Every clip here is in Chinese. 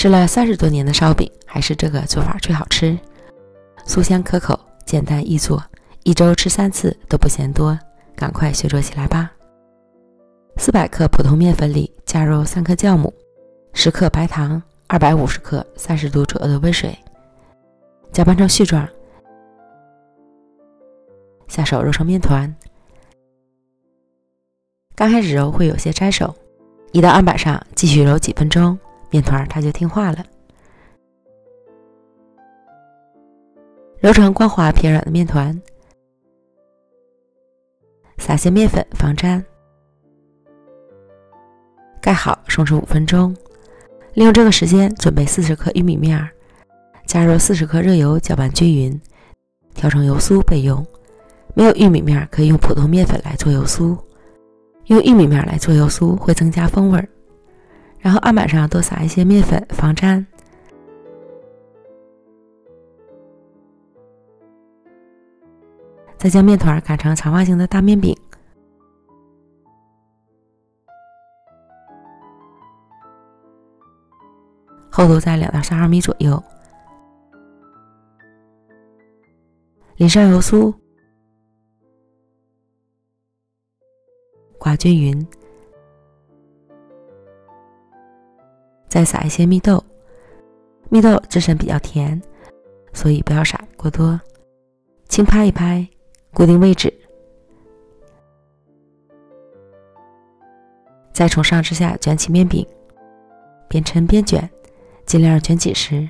试了30多年的烧饼，还是这个做法最好吃，酥香可口，简单易做，1周吃3次都不嫌多，赶快学做起来吧。400克普通面粉里加入3克酵母，10克白糖，250克30度左右的温水，搅拌成絮状，下手揉成面团。刚开始揉会有些粘手，移到案板上继续揉几分钟，面团它就听话了。揉成光滑偏软的面团，撒些面粉防粘，盖好松弛5分钟。利用这个时间准备40克玉米面，加入40克热油搅拌均匀，调成油酥备用。没有玉米面可以用普通面粉来做油酥，用玉米面来做油酥会增加风味。然后案板上多撒一些面粉防粘。再将面团擀成长方形的大面饼，厚度在2到3毫米左右，淋上油酥，刮均匀，再撒一些蜜豆。蜜豆自身比较甜，所以不要撒过多，轻拍一拍，固定位置，再从上至下卷起面饼，边抻边卷，尽量卷紧实。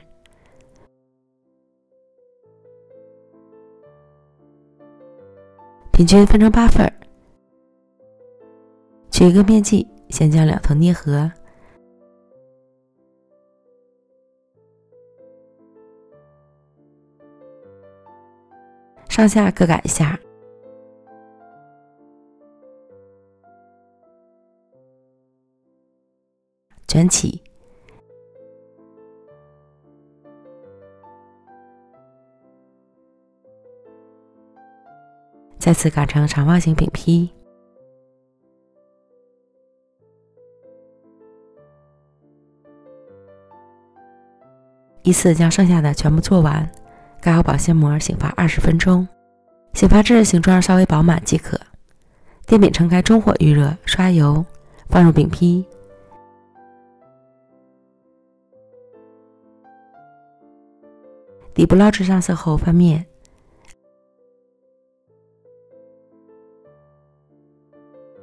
平均分成8份，取一个面剂，先将2头捏合，上下各擀一下，卷起，再次擀成长方形饼坯，依次将剩下的全部做完，盖好保鲜膜，醒发20分钟。醒发至形状稍微饱满即可。电饼撑开中火预热，刷油，放入饼坯，底部捞至上色后翻面，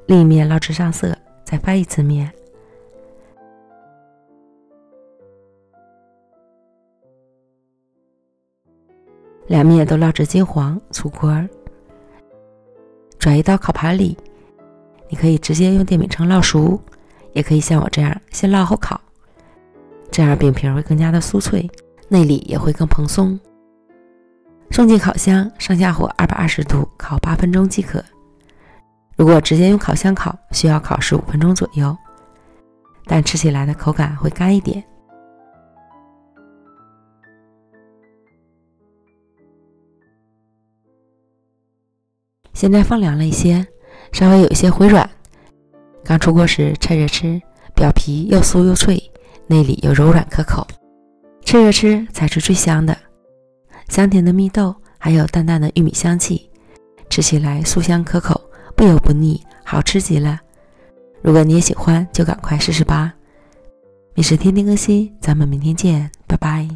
另一面捞至上色，再翻一次面。两面都捞至金黄，出锅，转移到烤盘里。你可以直接用电饼铛烙熟，也可以像我这样先烙后烤，这样饼皮会更加的酥脆，内里也会更蓬松。送进烤箱，上下火220度烤8分钟即可。如果直接用烤箱烤，需要烤15分钟左右，但吃起来的口感会干一点。现在放凉了一些，稍微有一些回软。刚出锅时趁热吃，表皮又酥又脆，内里又柔软可口。趁热吃才是最香的，香甜的蜜豆还有淡淡的玉米香气，吃起来酥香可口，不油不腻，好吃极了。如果你也喜欢，就赶快试试吧。美食天天更新，咱们明天见，拜拜。